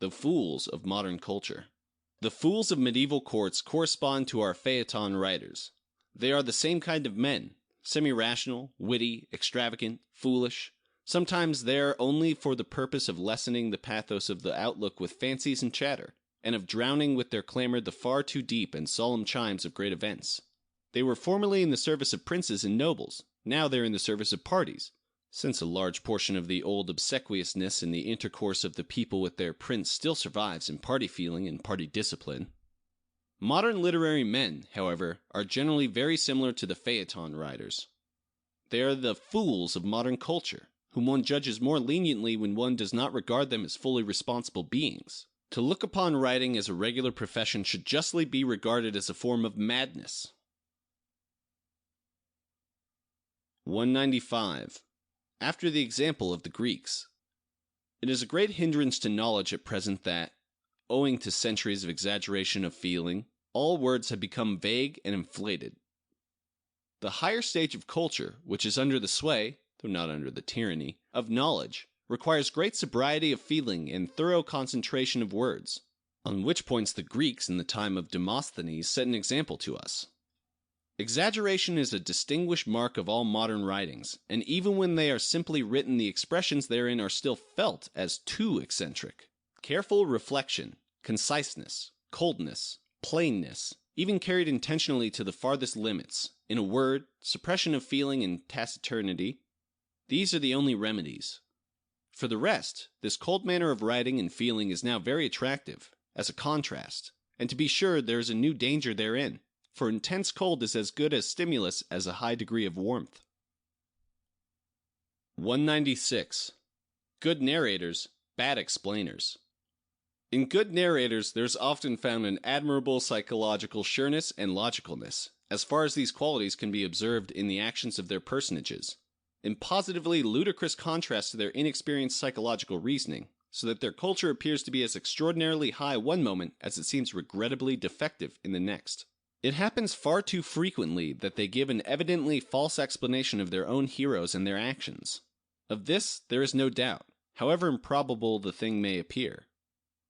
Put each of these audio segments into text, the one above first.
the fools of modern culture. The fools of medieval courts correspond to our feuilleton writers. They are the same kind of men, semi-rational, witty, extravagant, foolish, sometimes there only for the purpose of lessening the pathos of the outlook with fancies and chatter, and of drowning with their clamor the far too deep and solemn chimes of great events. They were formerly in the service of princes and nobles, now they are in the service of parties, since a large portion of the old obsequiousness in the intercourse of the people with their prince still survives in party feeling and party discipline. Modern literary men, however, are generally very similar to the feuilleton writers. They are the fools of modern culture, whom one judges more leniently when one does not regard them as fully responsible beings. To look upon writing as a regular profession should justly be regarded as a form of madness. 195. After the example of the Greeks. It is a great hindrance to knowledge at present that, owing to centuries of exaggeration of feeling, all words have become vague and inflated. The higher stage of culture, which is under the sway, though not under the tyranny, of knowledge, requires great sobriety of feeling and thorough concentration of words, on which points the Greeks in the time of Demosthenes set an example to us. Exaggeration is a distinguished mark of all modern writings, and even when they are simply written the expressions therein are still felt as too eccentric. Careful reflection, conciseness, coldness, plainness, even carried intentionally to the farthest limits, in a word, suppression of feeling and taciturnity, these are the only remedies. For the rest, this cold manner of writing and feeling is now very attractive, as a contrast, and to be sure there is a new danger therein, for intense cold is as good as stimulus as a high degree of warmth. 196. Good narrators, bad explainers. In good narrators there is often found an admirable psychological sureness and logicalness, as far as these qualities can be observed in the actions of their personages, in positively ludicrous contrast to their inexperienced psychological reasoning, so that their culture appears to be as extraordinarily high one moment as it seems regrettably defective in the next. It happens far too frequently that they give an evidently false explanation of their own heroes and their actions. Of this there is no doubt, however improbable the thing may appear.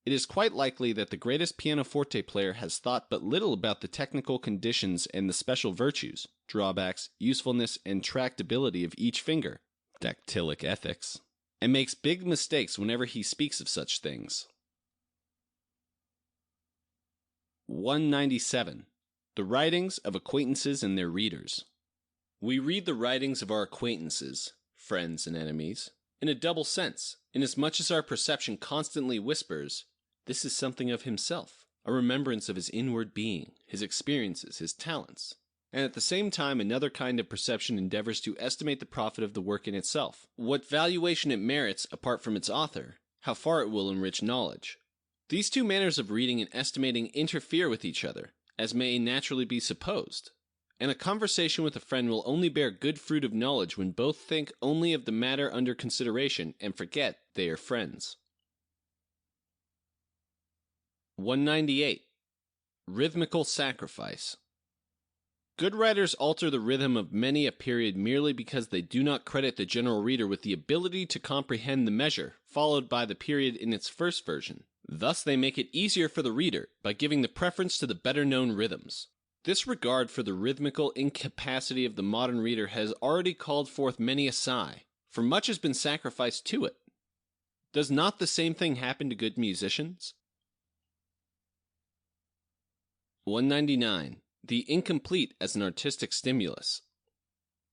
It is quite likely that the greatest pianoforte player has thought but little about the technical conditions and the special virtues, drawbacks, usefulness, and tractability of each finger, dactylic ethics, and makes big mistakes whenever he speaks of such things. 197. The writings of acquaintances and their readers. We read the writings of our acquaintances, friends and enemies, in a double sense, inasmuch as our perception constantly whispers, "This is something of himself," a remembrance of his inward being, his experiences, his talents, and at the same time another kind of perception endeavors to estimate the profit of the work in itself, what valuation it merits apart from its author, how far it will enrich knowledge. These two manners of reading and estimating interfere with each other, as may naturally be supposed, and a conversation with a friend will only bear good fruit of knowledge when both think only of the matter under consideration and forget they are friends. 198. Rhythmical sacrifice. Good writers alter the rhythm of many a period merely because they do not credit the general reader with the ability to comprehend the measure followed by the period in its first version. Thus they make it easier for the reader by giving the preference to the better-known rhythms. This regard for the rhythmical incapacity of the modern reader has already called forth many a sigh, for much has been sacrificed to it. Does not the same thing happen to good musicians? 199. The incomplete as an artistic stimulus.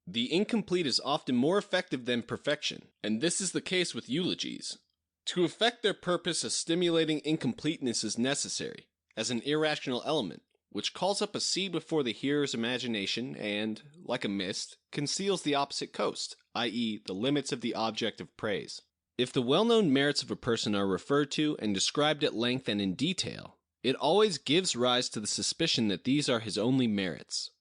The incomplete is often more effective than perfection, and this is the case with eulogies. To effect their purpose, a stimulating incompleteness is necessary, as an irrational element, which calls up a sea before the hearer's imagination and, like a mist, conceals the opposite coast, i.e., the limits of the object of praise. If the well-known merits of a person are referred to and described at length and in detail, it always gives rise to the suspicion that these are his only merits.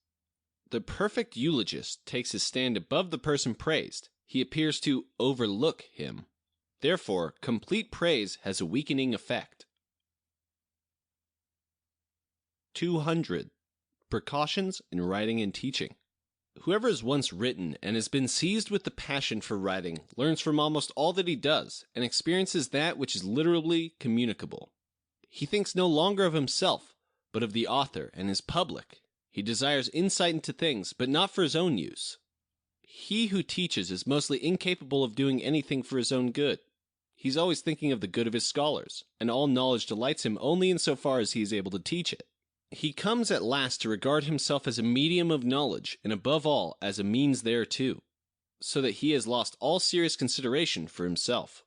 The perfect eulogist takes his stand above the person praised. He appears to overlook him. Therefore, complete praise has a weakening effect. 200. Precautions in writing and teaching. Whoever has once written and has been seized with the passion for writing learns from almost all that he does and experiences that which is literally communicable. He thinks no longer of himself, but of the author and his public. He desires insight into things, but not for his own use. He who teaches is mostly incapable of doing anything for his own good. He's always thinking of the good of his scholars, and all knowledge delights him only insofar as he is able to teach it. He comes at last to regard himself as a medium of knowledge, and above all as a means thereto, so that he has lost all serious consideration for himself.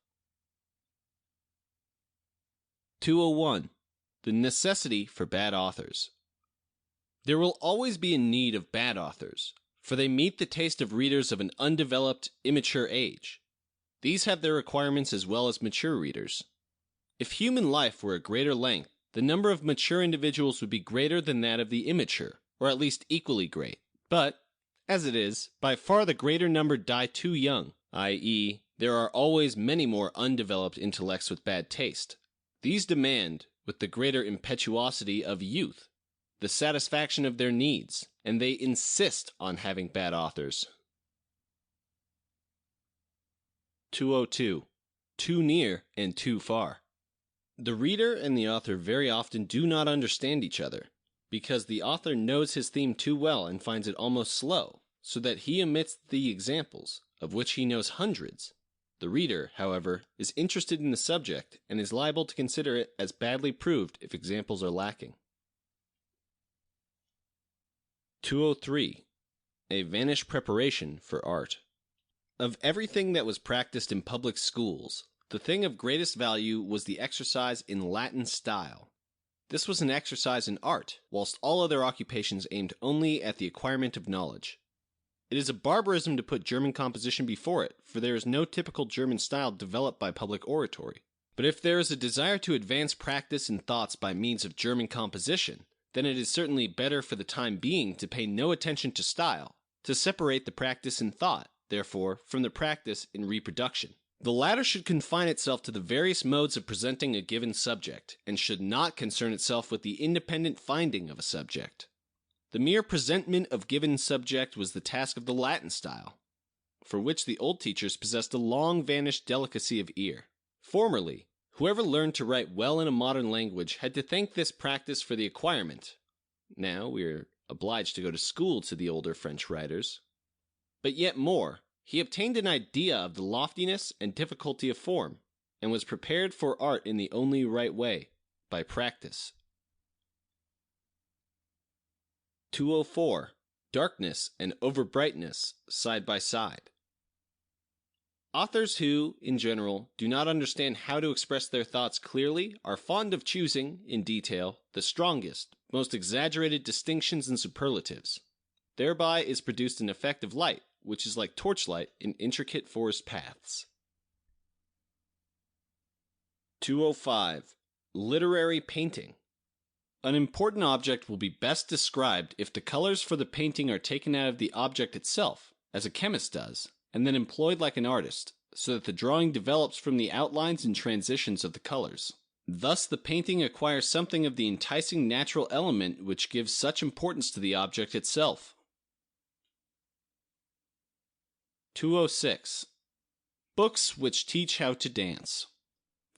201. The necessity for bad authors. There will always be a need of bad authors, for they meet the taste of readers of an undeveloped, immature age. These have their requirements as well as mature readers. If human life were a greater length, the number of mature individuals would be greater than that of the immature, or at least equally great. But, as it is, by far the greater number die too young, i.e., there are always many more undeveloped intellects with bad taste. These demand, with the greater impetuosity of youth, the satisfaction of their needs, and they insist on having bad authors. 202. Too near and too far. The reader and the author very often do not understand each other, because the author knows his theme too well and finds it almost slow, so that he omits the examples, of which he knows hundreds. The reader, however, is interested in the subject and is liable to consider it as badly proved if examples are lacking. 203. A vanished preparation for art. Of everything that was practiced in public schools, the thing of greatest value was the exercise in Latin style. This was an exercise in art, whilst all other occupations aimed only at the acquirement of knowledge. It is a barbarism to put German composition before it, for there is no typical German style developed by public oratory. But if there is a desire to advance practice and thoughts by means of German composition, then it is certainly better for the time being to pay no attention to style, to separate the practice in thought, therefore, from the practice in reproduction. The latter should confine itself to the various modes of presenting a given subject, and should not concern itself with the independent finding of a subject. The mere presentment of given subject was the task of the Latin style, for which the old teachers possessed a long-vanished delicacy of ear. Formerly, whoever learned to write well in a modern language had to thank this practice for the acquirement. Now we are obliged to go to school to the older French writers. But yet more, he obtained an idea of the loftiness and difficulty of form, and was prepared for art in the only right way, by practice. 204. Darkness and overbrightness side by side. Authors who, in general, do not understand how to express their thoughts clearly are fond of choosing, in detail, the strongest, most exaggerated distinctions and superlatives. Thereby is produced an effect of light, which is like torchlight in intricate forest paths. 205. Literary painting. An important object will be best described if the colors for the painting are taken out of the object itself, as a chemist does, and then employed like an artist, so that the drawing develops from the outlines and transitions of the colors. Thus the painting acquires something of the enticing natural element which gives such importance to the object itself. 206. Books which teach how to dance.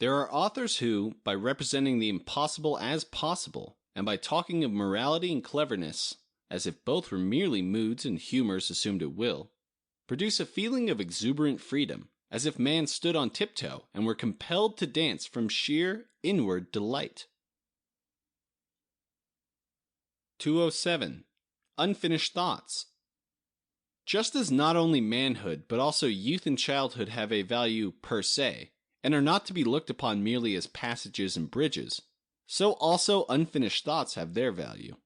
There are authors who, by representing the impossible as possible, and by talking of morality and cleverness, as if both were merely moods and humors assumed at will, produce a feeling of exuberant freedom, as if man stood on tiptoe and were compelled to dance from sheer inward delight. 207. Unfinished thoughts. Just as not only manhood, but also youth and childhood have a value per se, and are not to be looked upon merely as passages and bridges, so also unfinished thoughts have their value.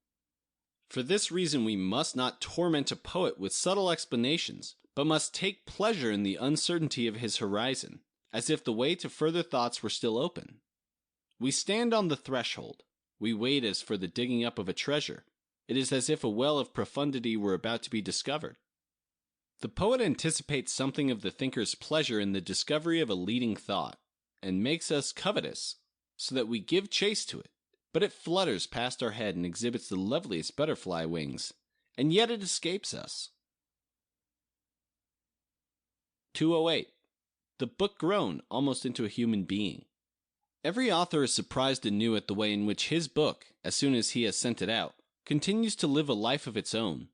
For this reason we must not torment a poet with subtle explanations, but must take pleasure in the uncertainty of his horizon, as if the way to further thoughts were still open. We stand on the threshold. We wait as for the digging up of a treasure. It is as if a well of profundity were about to be discovered. The poet anticipates something of the thinker's pleasure in the discovery of a leading thought, and makes us covetous, so that we give chase to it. But it flutters past our head and exhibits the loveliest butterfly wings, and yet it escapes us. 208. The book grown almost into a human being. Every author is surprised anew at the way in which his book, as soon as he has sent it out, continues to live a life of its own.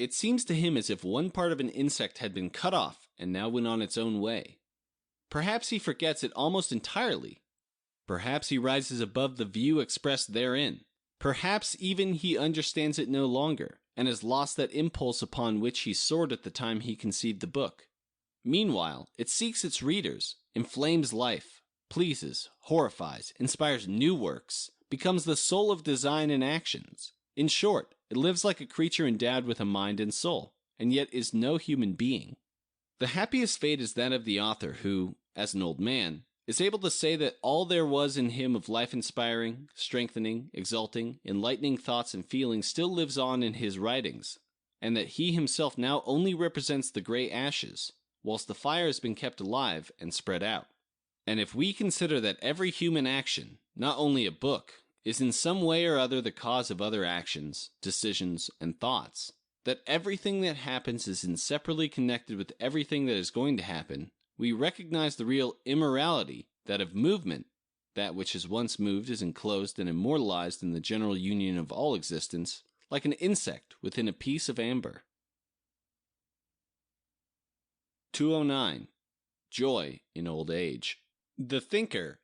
It seems to him as if one part of an insect had been cut off and now went on its own way. Perhaps he forgets it almost entirely. Perhaps he rises above the view expressed therein. Perhaps even he understands it no longer, and has lost that impulse upon which he soared at the time he conceived the book. Meanwhile, it seeks its readers, inflames life, pleases, horrifies, inspires new works, becomes the soul of design and actions. In short, it lives like a creature endowed with a mind and soul, and yet is no human being. The happiest fate is that of the author who, as an old man, is able to say that all there was in him of life-inspiring, strengthening, exalting, enlightening thoughts and feelings still lives on in his writings, and that he himself now only represents the gray ashes, whilst the fire has been kept alive and spread out. And if we consider that every human action, not only a book, is in some way or other the cause of other actions, decisions, and thoughts, that everything that happens is inseparably connected with everything that is going to happen, we recognize the real immorality, that of movement. That which has once moved is enclosed and immortalized in the general union of all existence, like an insect within a piece of amber. 209. Joy in old age. The thinker,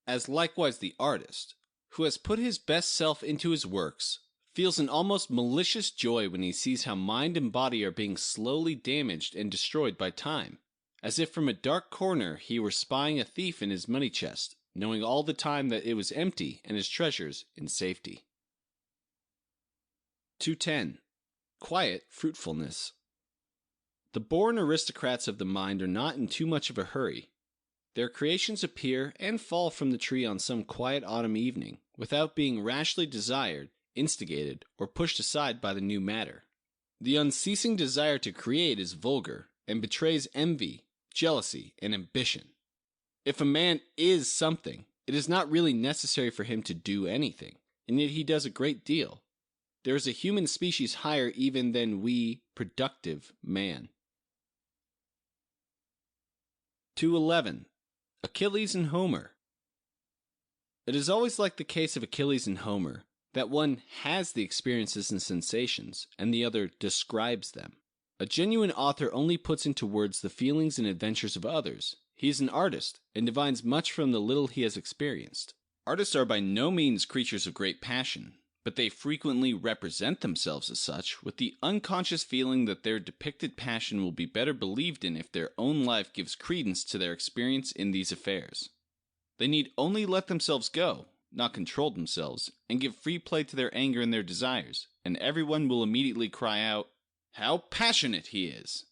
as likewise the artist, who has put his best self into his works, feels an almost malicious joy when he sees how mind and body are being slowly damaged and destroyed by time, as if from a dark corner he were spying a thief in his money chest, knowing all the time that it was empty and his treasures in safety. 210. Quiet fruitfulness. The born aristocrats of the mind are not in too much of a hurry. Their creations appear and fall from the tree on some quiet autumn evening, without being rashly desired, instigated, or pushed aside by the new matter. The unceasing desire to create is vulgar, and betrays envy, jealousy, and ambition. If a man is something, it is not really necessary for him to do anything, and yet he does a great deal. There is a human species higher even than we, productive man. 211. Achilles and Homer. It is always like the case of Achilles and Homer, that one has the experiences and sensations, and the other describes them. A genuine author only puts into words the feelings and adventures of others. He is an artist, and divines much from the little he has experienced. Artists are by no means creatures of great passion, but they frequently represent themselves as such, with the unconscious feeling that their depicted passion will be better believed in if their own life gives credence to their experience in these affairs. They need only let themselves go, not control themselves, and give free play to their anger and their desires, and everyone will immediately cry out, "How passionate he is!"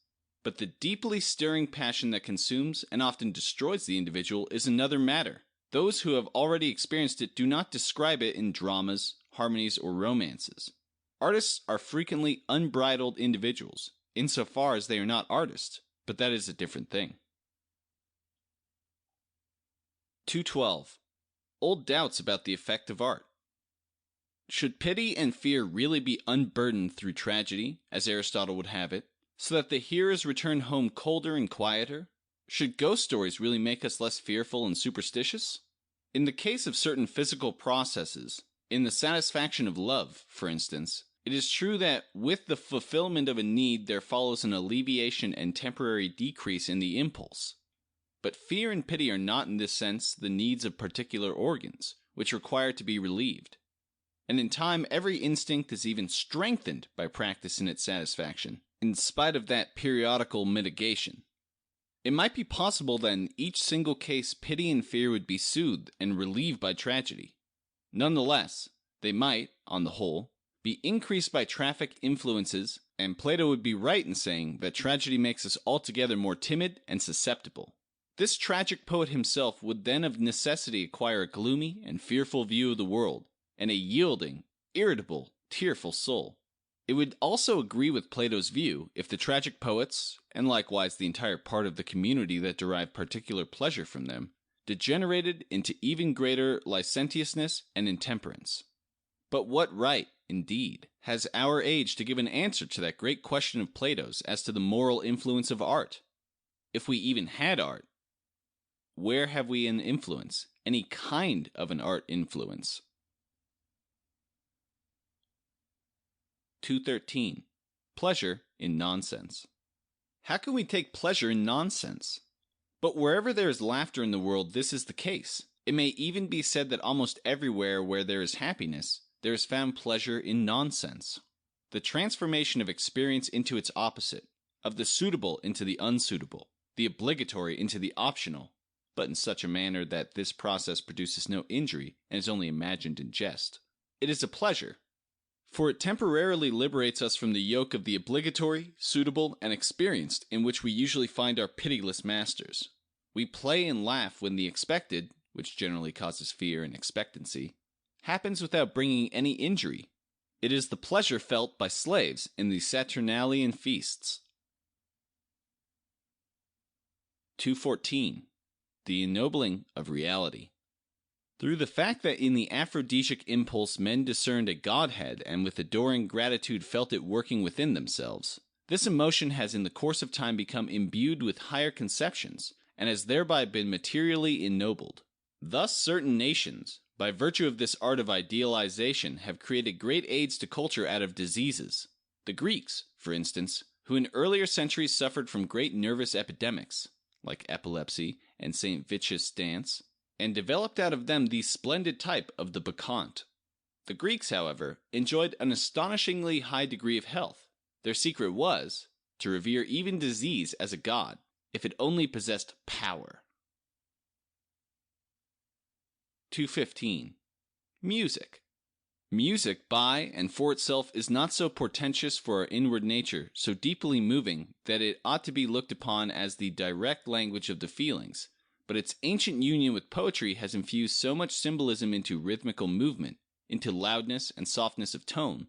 But the deeply stirring passion that consumes and often destroys the individual is another matter. Those who have already experienced it do not describe it in dramas, harmonies, or romances. Artists are frequently unbridled individuals, insofar as they are not artists, but that is a different thing. 212. Old doubts about the effect of art. Should pity and fear really be unburdened through tragedy, as Aristotle would have it, so that the hearers return home colder and quieter? Should ghost stories really make us less fearful and superstitious? In the case of certain physical processes, in the satisfaction of love, for instance, it is true that with the fulfillment of a need there follows an alleviation and temporary decrease in the impulse. But fear and pity are not in this sense the needs of particular organs, which require to be relieved. And in time every instinct is even strengthened by practice in its satisfaction, in spite of that periodical mitigation. It might be possible that in each single case pity and fear would be soothed and relieved by tragedy. Nonetheless, they might, on the whole, be increased by traffic influences, and Plato would be right in saying that tragedy makes us altogether more timid and susceptible. This tragic poet himself would then of necessity acquire a gloomy and fearful view of the world, and a yielding, irritable, tearful soul. It would also agree with Plato's view if the tragic poets, and likewise the entire part of the community that derived particular pleasure from them, degenerated into even greater licentiousness and intemperance. But what right, indeed, has our age to give an answer to that great question of Plato's as to the moral influence of art? if we even had art, where have we an influence? Any kind of an art influence? 213. Pleasure in nonsense. How can we take pleasure in nonsense? But wherever there is laughter in the world, this is the case. It may even be said that almost everywhere where there is happiness, there is found pleasure in nonsense. The transformation of experience into its opposite, of the suitable into the unsuitable, the obligatory into the optional, but in such a manner that this process produces no injury and is only imagined in jest. It is a pleasure, for it temporarily liberates us from the yoke of the obligatory, suitable, and experienced in which we usually find our pitiless masters. We play and laugh when the expected, which generally causes fear and expectancy, happens without bringing any injury. It is the pleasure felt by slaves in the Saturnalian feasts. 214. The ennobling of reality. Through the fact that in the aphrodisiac impulse men discerned a godhead and with adoring gratitude felt it working within themselves, this emotion has in the course of time become imbued with higher conceptions and has thereby been materially ennobled. Thus certain nations, by virtue of this art of idealization, have created great aids to culture out of diseases. The Greeks, for instance, who in earlier centuries suffered from great nervous epidemics, like epilepsy and St. Vicious' dance, and developed out of them the splendid type of the Bacchant. The Greeks, however, enjoyed an astonishingly high degree of health. Their secret was to revere even disease as a god, if it only possessed power. 215. Music. Music by and for itself is not so portentous for our inward nature, so deeply moving, that it ought to be looked upon as the direct language of the feelings, but its ancient union with poetry has infused so much symbolism into rhythmical movement, into loudness and softness of tone,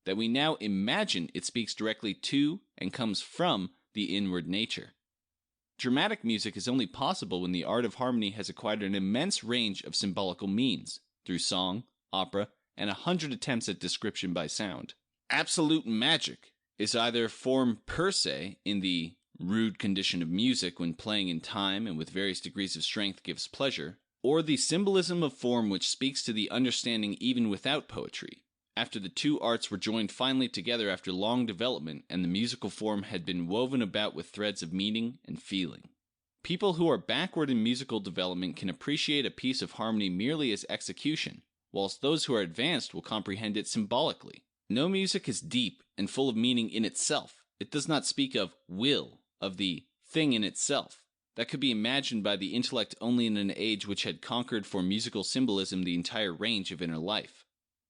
that we now imagine it speaks directly to and comes from the inward nature. Dramatic music is only possible when the art of harmony has acquired an immense range of symbolical means, through song, opera, and 100 attempts at description by sound. Absolute magic is either form per se, in the rude condition of music when playing in time and with various degrees of strength gives pleasure, or the symbolism of form which speaks to the understanding even without poetry, after the two arts were joined finally together after long development and the musical form had been woven about with threads of meaning and feeling. People who are backward in musical development can appreciate a piece of harmony merely as execution, whilst those who are advanced will comprehend it symbolically. No music is deep and full of meaning in itself. It does not speak of will, of the thing in itself, that could be imagined by the intellect only in an age which had conquered for musical symbolism the entire range of inner life.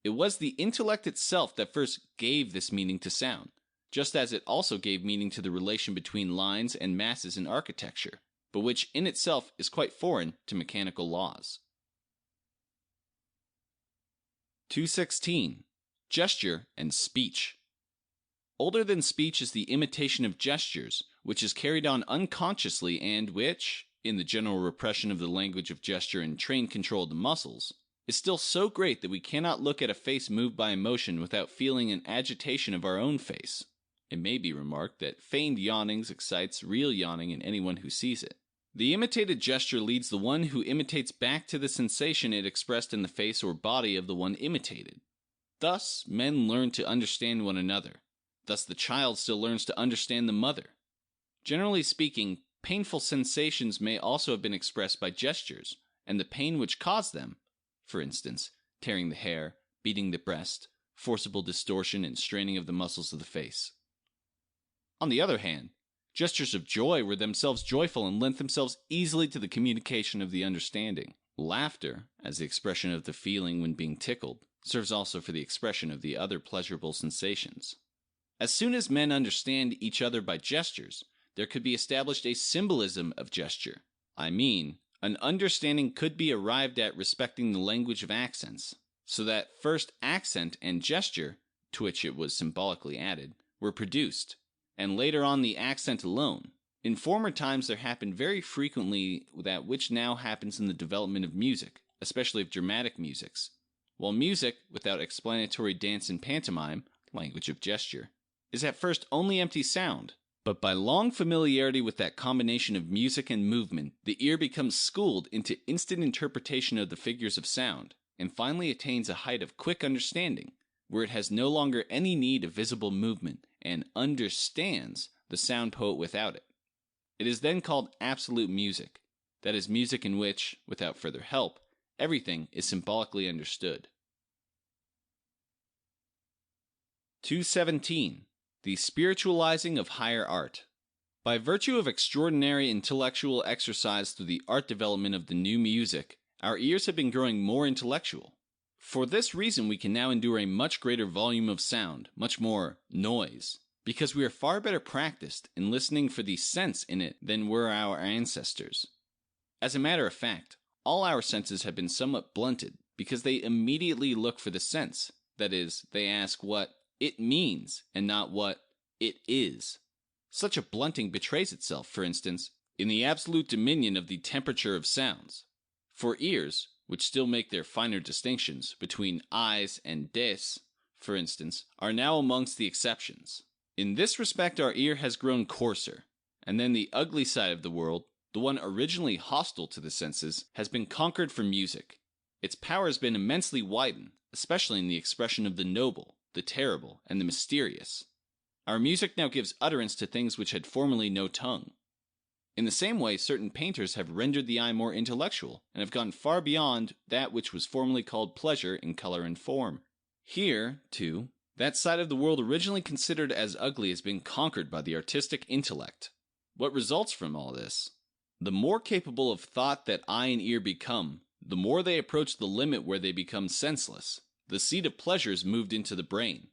It was the intellect itself that first gave this meaning to sound, just as it also gave meaning to the relation between lines and masses in architecture, but which in itself is quite foreign to mechanical laws. 216. Gesture and speech. Older than speech is the imitation of gestures, which is carried on unconsciously and which, in the general repression of the language of gesture and trained control of the muscles, is still so great that we cannot look at a face moved by emotion without feeling an agitation of our own face. It may be remarked that feigned yawnings excites real yawning in anyone who sees it. The imitated gesture leads the one who imitates back to the sensation it expressed in the face or body of the one imitated. Thus, men learn to understand one another. Thus the child still learns to understand the mother. Generally speaking, painful sensations may also have been expressed by gestures, and the pain which caused them, for instance, tearing the hair, beating the breast, forcible distortion and straining of the muscles of the face. On the other hand, gestures of joy were themselves joyful and lent themselves easily to the communication of the understanding. Laughter, as the expression of the feeling when being tickled, serves also for the expression of the other pleasurable sensations. As soon as men understand each other by gestures, there could be established a symbolism of gesture. I mean, an understanding could be arrived at respecting the language of accents, so that first accent and gesture, to which it was symbolically added, were produced, and later on the accent alone. In former times there happened very frequently that which now happens in the development of music, especially of dramatic musics. While music, without explanatory dance and pantomime, language of gesture, is at first only empty sound, But by long familiarity with that combination of music and movement, the ear becomes schooled into instant interpretation of the figures of sound, and finally attains a height of quick understanding, where it has no longer any need of visible movement, and understands the sound poet without it. It is then called absolute music, that is, music in which, without further help, everything is symbolically understood. 217. The spiritualizing of higher art. By virtue of extraordinary intellectual exercise through the art development of the new music, our ears have been growing more intellectual. For this reason we can now endure a much greater volume of sound, much more noise, because we are far better practiced in listening for the sense in it than were our ancestors. As a matter of fact, all our senses have been somewhat blunted, because they immediately look for the sense, that is, they ask what it means and not what it is. Such a blunting betrays itself, for instance, in the absolute dominion of the temperature of sounds. For ears, which still make their finer distinctions between eyes and des, for instance, are now amongst the exceptions. In this respect our ear has grown coarser, and then the ugly side of the world, the one originally hostile to the senses, has been conquered for music. Its power has been immensely widened, especially in the expression of the noble, the terrible, and the mysterious. Our music now gives utterance to things which had formerly no tongue. In the same way, certain painters have rendered the eye more intellectual, and have gone far beyond that which was formerly called pleasure in color and form. Here, too, that side of the world originally considered as ugly has been conquered by the artistic intellect. What results from all this? The more capable of thought that eye and ear become, the more they approach the limit where they become senseless. The seat of pleasure is moved into the brain.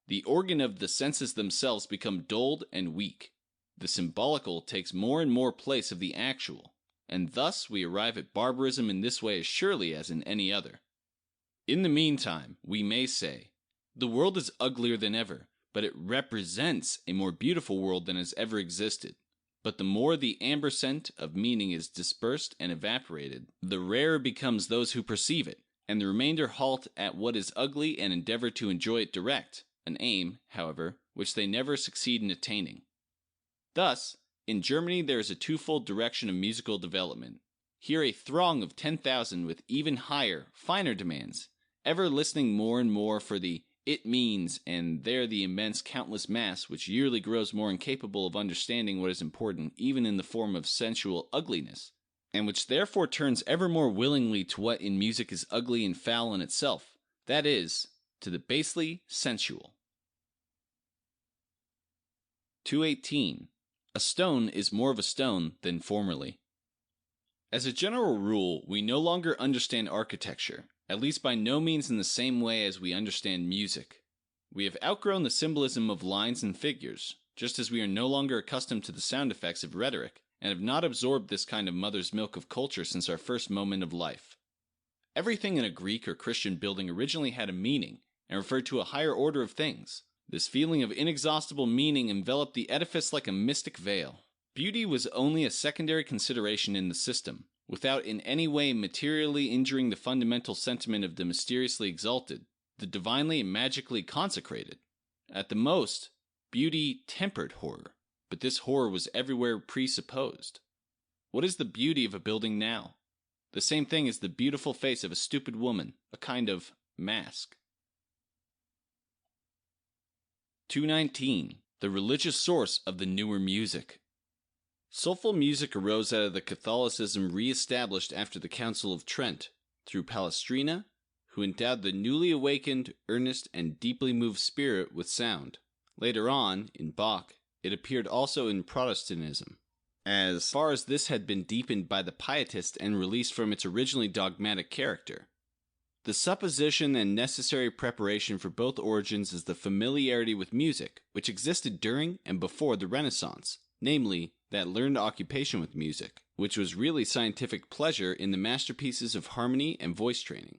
The organ of the senses themselves become dulled and weak. The symbolical takes more and more place of the actual, and thus we arrive at barbarism in this way as surely as in any other. In the meantime, we may say, the world is uglier than ever, but it represents a more beautiful world than has ever existed. But the more the amber scent of meaning is dispersed and evaporated, the rarer becomes those who perceive it, and the remainder halt at what is ugly and endeavor to enjoy it direct, an aim, however, which they never succeed in attaining. Thus, in Germany there is a twofold direction of musical development. Here a throng of 10,000 with even higher, finer demands, ever listening more and more for the it means, and there the immense countless mass which yearly grows more incapable of understanding what is important even in the form of sensual ugliness, and which therefore turns ever more willingly to what in music is ugly and foul in itself, that is, to the basely sensual. 218. A stone is more of a stone than formerly. As a general rule, we no longer understand architecture, at least by no means in the same way as we understand music. We have outgrown the symbolism of lines and figures, just as we are no longer accustomed to the sound effects of rhetoric, and have not absorbed this kind of mother's milk of culture since our first moment of life. Everything in a Greek or Christian building originally had a meaning, and referred to a higher order of things. This feeling of inexhaustible meaning enveloped the edifice like a mystic veil. Beauty was only a secondary consideration in the system, without in any way materially injuring the fundamental sentiment of the mysteriously exalted, the divinely and magically consecrated. At the most, beauty tempered horror, but this horror was everywhere presupposed. What is the beauty of a building now? The same thing as the beautiful face of a stupid woman, a kind of mask. 219. The religious source of the newer music. Soulful music arose out of the Catholicism re-established after the Council of Trent, through Palestrina, who endowed the newly awakened, earnest, and deeply moved spirit with sound. Later on, in Bach, it appeared also in Protestantism, as far as this had been deepened by the Pietists and released from its originally dogmatic character. The supposition and necessary preparation for both origins is the familiarity with music, which existed during and before the Renaissance, namely, that learned occupation with music, which was really scientific pleasure in the masterpieces of harmony and voice training.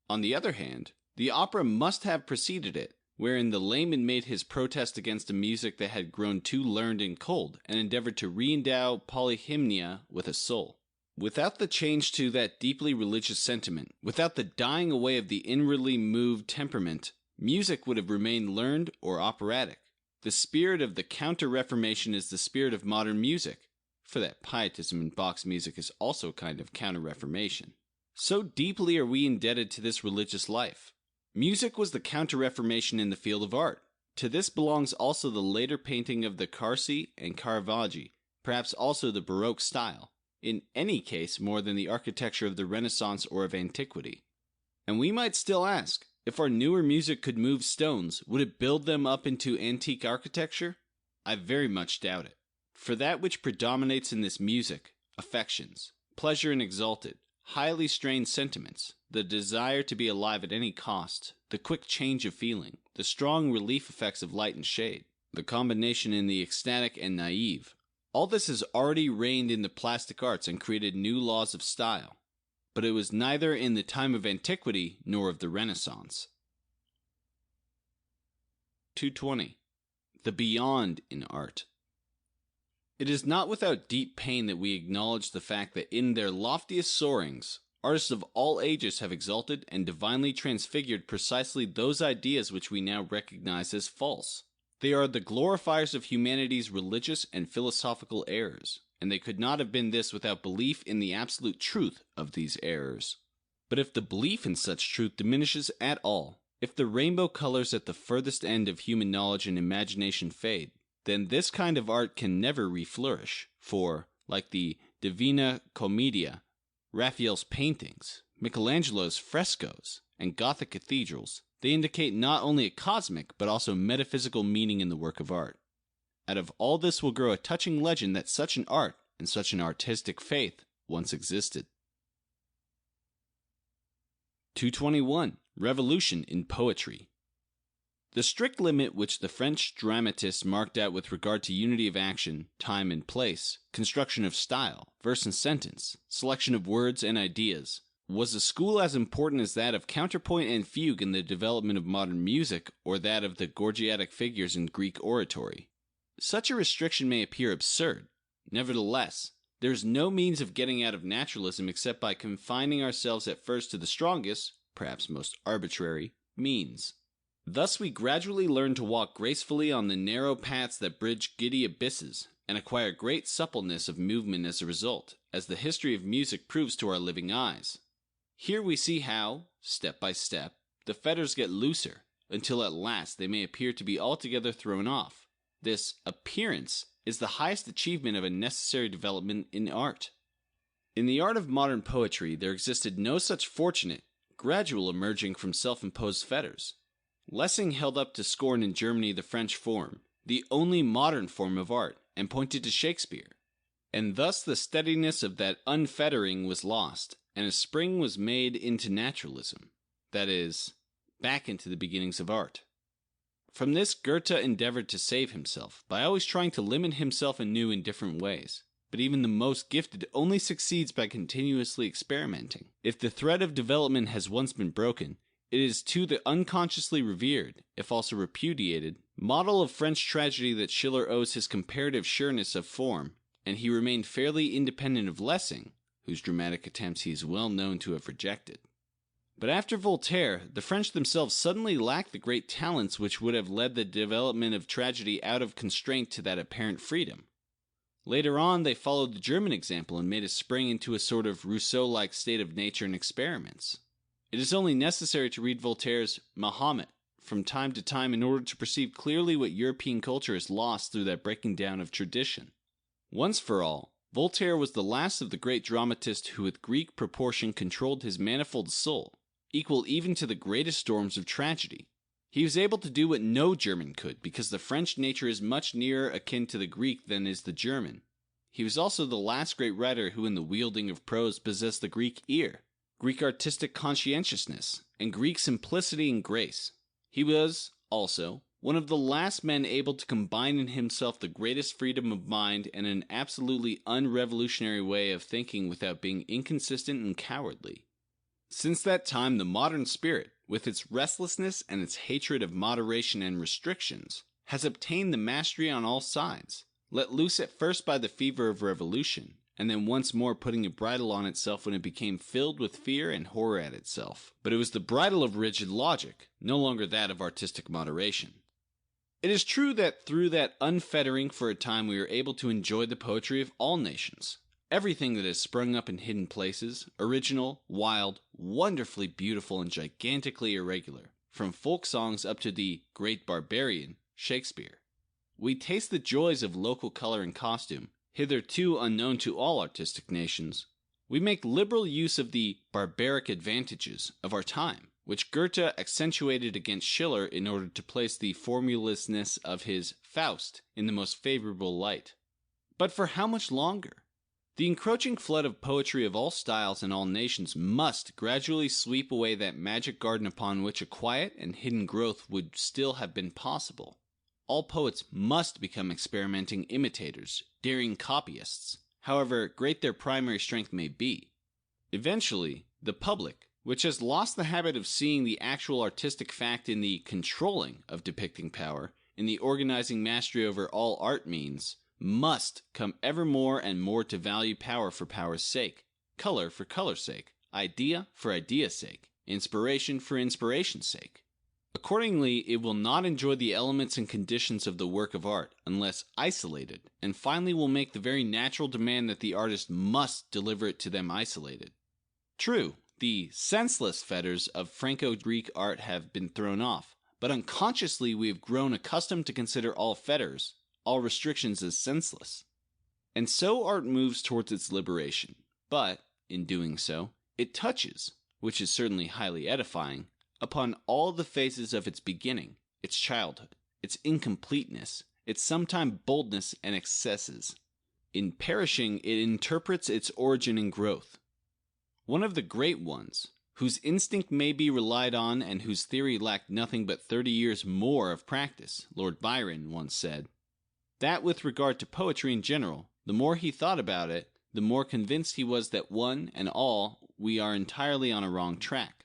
On the other hand, the opera must have preceded it, wherein the layman made his protest against a music that had grown too learned and cold, and endeavored to re-endow polyhymnia with a soul. Without the change to that deeply religious sentiment, without the dying away of the inwardly moved temperament, music would have remained learned or operatic. The spirit of the Counter-Reformation is the spirit of modern music, for that pietism in Bach's music is also a kind of Counter-Reformation. So deeply are we indebted to this religious life. Music was the Counter-Reformation in the field of art. To this belongs also the later painting of the Carsi and Caravaggio, perhaps also the Baroque style, in any case more than the architecture of the Renaissance or of antiquity. And we might still ask, if our newer music could move stones, would it build them up into antique architecture? I very much doubt it. For that which predominates in this music, affections, pleasure and exalted, highly strained sentiments, the desire to be alive at any cost, the quick change of feeling, the strong relief effects of light and shade, the combination in the ecstatic and naive, all this has already reigned in the plastic arts and created new laws of style. But it was neither in the time of antiquity nor of the Renaissance. 220. The beyond in art. It is not without deep pain that we acknowledge the fact that in their loftiest soarings, artists of all ages have exalted and divinely transfigured precisely those ideas which we now recognize as false. They are the glorifiers of humanity's religious and philosophical errors, and they could not have been this without belief in the absolute truth of these errors. But if the belief in such truth diminishes at all, if the rainbow colors at the furthest end of human knowledge and imagination fade, then this kind of art can never reflourish, for, like the Divina Commedia, Raphael's paintings, Michelangelo's frescoes, and Gothic cathedrals, they indicate not only a cosmic but also metaphysical meaning in the work of art. Out of all this will grow a touching legend that such an art and such an artistic faith once existed. 221. Revolution in poetry. The strict limit which the French dramatists marked out with regard to unity of action, time and place, construction of style, verse and sentence, selection of words and ideas, was a school as important as that of counterpoint and fugue in the development of modern music or that of the Gorgiatic figures in Greek oratory. Such a restriction may appear absurd. Nevertheless, there is no means of getting out of naturalism except by confining ourselves at first to the strongest, perhaps most arbitrary, means. Thus we gradually learn to walk gracefully on the narrow paths that bridge giddy abysses, and acquire great suppleness of movement as a result, as the history of music proves to our living eyes. Here we see how, step by step, the fetters get looser, until at last they may appear to be altogether thrown off. This appearance is the highest achievement of a necessary development in art. In the art of modern poetry there existed no such fortunate, gradual emerging from self-imposed fetters. Lessing held up to scorn in Germany the French form, the only modern form of art, and pointed to Shakespeare. And thus the steadiness of that unfettering was lost, and a spring was made into naturalism, that is, back into the beginnings of art. From this Goethe endeavored to save himself, by always trying to limit himself anew in different ways. But even the most gifted only succeeds by continuously experimenting. If the thread of development has once been broken, it is to the unconsciously revered, if also repudiated, model of French tragedy that Schiller owes his comparative sureness of form, and he remained fairly independent of Lessing, whose dramatic attempts he is well known to have rejected. But after Voltaire, the French themselves suddenly lacked the great talents which would have led the development of tragedy out of constraint to that apparent freedom. Later on, they followed the German example and made a spring into a sort of Rousseau-like state of nature and experiments. It is only necessary to read Voltaire's Mahomet from time to time in order to perceive clearly what European culture has lost through that breaking down of tradition. Once for all, Voltaire was the last of the great dramatists who with Greek proportion controlled his manifold soul, equal even to the greatest storms of tragedy. He was able to do what no German could, because the French nature is much nearer akin to the Greek than is the German. He was also the last great writer who in the wielding of prose possessed the Greek ear, Greek artistic conscientiousness, and Greek simplicity and grace. He was, also, one of the last men able to combine in himself the greatest freedom of mind and an absolutely unrevolutionary way of thinking without being inconsistent and cowardly. Since that time, the modern spirit, with its restlessness and its hatred of moderation and restrictions, has obtained the mastery on all sides, let loose at first by the fever of revolution, and then once more putting a bridle on itself when it became filled with fear and horror at itself. But it was the bridle of rigid logic, no longer that of artistic moderation. It is true that through that unfettering for a time we were able to enjoy the poetry of all nations. Everything that has sprung up in hidden places, original, wild, wonderfully beautiful, and gigantically irregular, from folk songs up to the great barbarian, Shakespeare. We taste the joys of local color and costume, hitherto unknown to all artistic nations. We make liberal use of the barbaric advantages of our time, which Goethe accentuated against Schiller in order to place the formulousness of his Faust in the most favorable light. But for how much longer? The encroaching flood of poetry of all styles and all nations must gradually sweep away that magic garden upon which a quiet and hidden growth would still have been possible. All poets must become experimenting imitators, daring copyists, however great their primary strength may be. Eventually, the public, which has lost the habit of seeing the actual artistic fact in the controlling of depicting power, in the organizing mastery over all art means, must come ever more and more to value power for power's sake, color for color's sake, idea for idea's sake, inspiration for inspiration's sake. Accordingly, it will not enjoy the elements and conditions of the work of art unless isolated, and finally will make the very natural demand that the artist must deliver it to them isolated. True, the senseless fetters of Franco-Greek art have been thrown off, but unconsciously we have grown accustomed to consider all fetters, all restrictions as senseless. And so art moves towards its liberation, but, in doing so, it touches, which is certainly highly edifying, upon all the phases of its beginning, its childhood, its incompleteness, its sometime boldness and excesses. In perishing, it interprets its origin and growth. One of the great ones, whose instinct may be relied on and whose theory lacked nothing but 30 years more of practice, Lord Byron once said, that with regard to poetry in general, the more he thought about it, the more convinced he was that one and all we are entirely on a wrong track,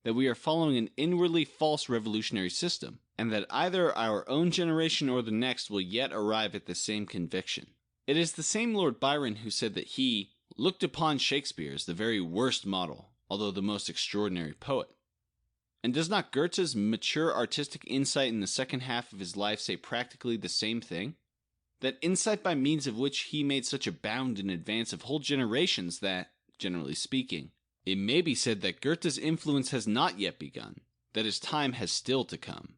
that we are following an inwardly false revolutionary system, and that either our own generation or the next will yet arrive at the same conviction. It is the same Lord Byron who said that he looked upon Shakespeare as the very worst model, although the most extraordinary poet. And does not Goethe's mature artistic insight in the second half of his life say practically the same thing? That insight by means of which he made such a bound in advance of whole generations that, generally speaking, it may be said that Goethe's influence has not yet begun, that his time has still to come.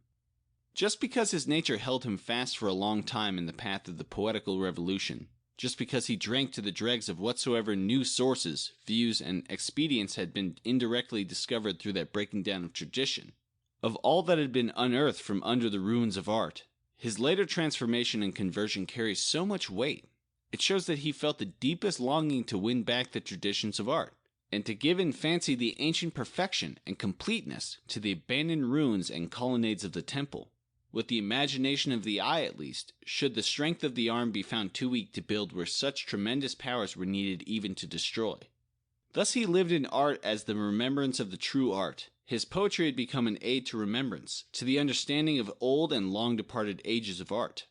Just because his nature held him fast for a long time in the path of the poetical revolution, just because he drank to the dregs of whatsoever new sources, views, and expedients had been indirectly discovered through that breaking down of tradition, of all that had been unearthed from under the ruins of art, his later transformation and conversion carries so much weight. It shows that he felt the deepest longing to win back the traditions of art, and to give in fancy the ancient perfection and completeness to the abandoned ruins and colonnades of the temple, with the imagination of the eye at least, should the strength of the arm be found too weak to build where such tremendous powers were needed even to destroy. Thus he lived in art as the remembrance of the true art. His poetry had become an aid to remembrance, to the understanding of old and long-departed ages of art.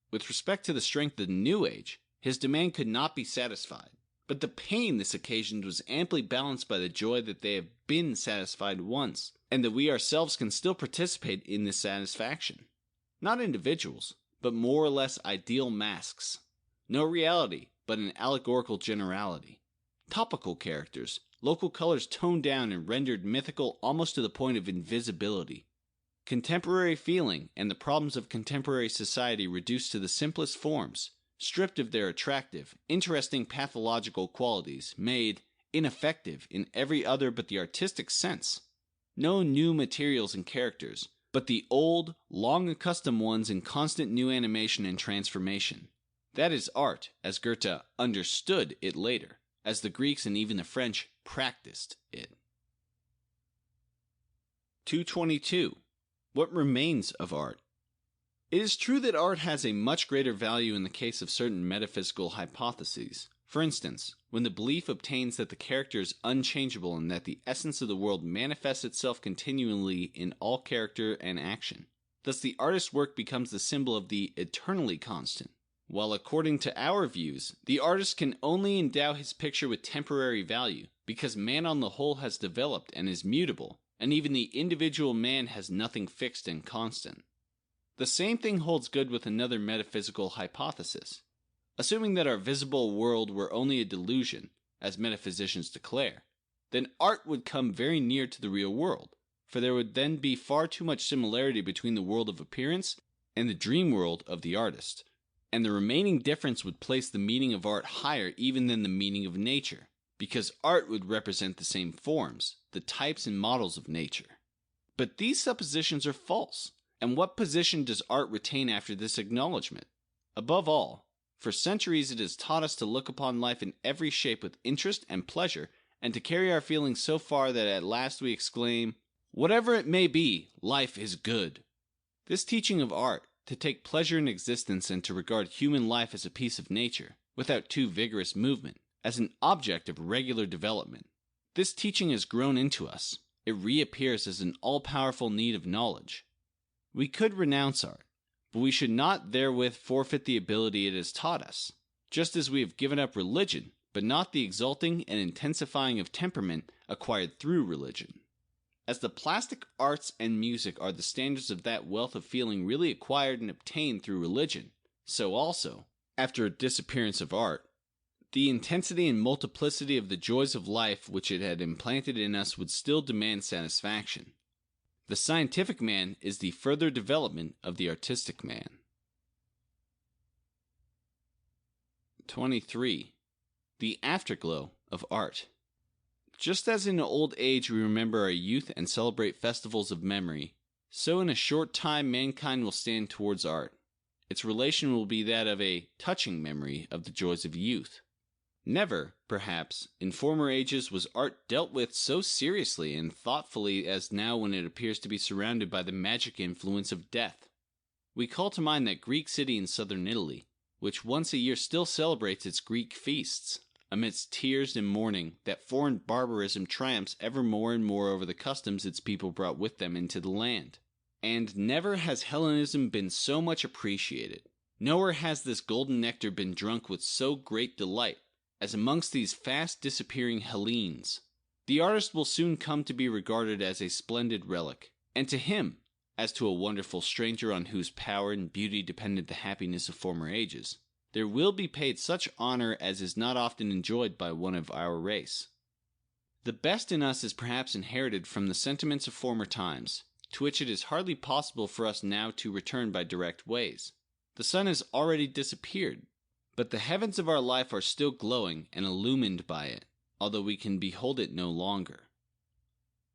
With respect to the strength of the new age, his demand could not be satisfied, but the pain this occasioned was amply balanced by the joy that they have been satisfied once, and that we ourselves can still participate in this satisfaction. Not individuals, but more or less ideal masks. No reality, but an allegorical generality. Topical characters, local colors toned down and rendered mythical almost to the point of invisibility. Contemporary feeling and the problems of contemporary society reduced to the simplest forms, stripped of their attractive, interesting pathological qualities, made ineffective in every other but the artistic sense. No new materials and characters, but the old, long-accustomed ones in constant new animation and transformation. That is art, as Goethe understood it later, as the Greeks and even the French practiced it. 222. What remains of art? It is true that art has a much greater value in the case of certain metaphysical hypotheses. For instance, when the belief obtains that the character is unchangeable and that the essence of the world manifests itself continually in all character and action. Thus the artist's work becomes the symbol of the eternally constant, while according to our views, the artist can only endow his picture with temporary value, because man on the whole has developed and is mutable, and even the individual man has nothing fixed and constant. The same thing holds good with another metaphysical hypothesis. Assuming that our visible world were only a delusion, as metaphysicians declare, then art would come very near to the real world, for there would then be far too much similarity between the world of appearance and the dream world of the artist, and the remaining difference would place the meaning of art higher even than the meaning of nature, because art would represent the same forms, the types and models of nature. But these suppositions are false, and what position does art retain after this acknowledgement? Above all, for centuries it has taught us to look upon life in every shape with interest and pleasure, and to carry our feelings so far that at last we exclaim, "Whatever it may be, life is good." This teaching of art, to take pleasure in existence and to regard human life as a piece of nature, without too vigorous movement, as an object of regular development. This teaching has grown into us. It reappears as an all-powerful need of knowledge. We could renounce art, but we should not therewith forfeit the ability it has taught us, just as we have given up religion, but not the exalting and intensifying of temperament acquired through religion. As the plastic arts and music are the standards of that wealth of feeling really acquired and obtained through religion, so also, after a disappearance of art, the intensity and multiplicity of the joys of life which it had implanted in us would still demand satisfaction. The scientific man is the further development of the artistic man. 23. The afterglow of art. Just as in old age we remember our youth and celebrate festivals of memory, so in a short time mankind will stand towards art. Its relation will be that of a touching memory of the joys of youth. Never, perhaps, in former ages was art dealt with so seriously and thoughtfully as now when it appears to be surrounded by the magic influence of death. We call to mind that Greek city in southern Italy, which once a year still celebrates its Greek feasts, amidst tears and mourning that foreign barbarism triumphs ever more and more over the customs its people brought with them into the land. And never has Hellenism been so much appreciated, nowhere has this golden nectar been drunk with so great delight, as amongst these fast disappearing Hellenes. The artist will soon come to be regarded as a splendid relic, and to him, as to a wonderful stranger on whose power and beauty depended the happiness of former ages, there will be paid such honor as is not often enjoyed by one of our race. The best in us is perhaps inherited from the sentiments of former times, to which it is hardly possible for us now to return by direct ways. The sun has already disappeared, but the heavens of our life are still glowing and illumined by it, although we can behold it no longer.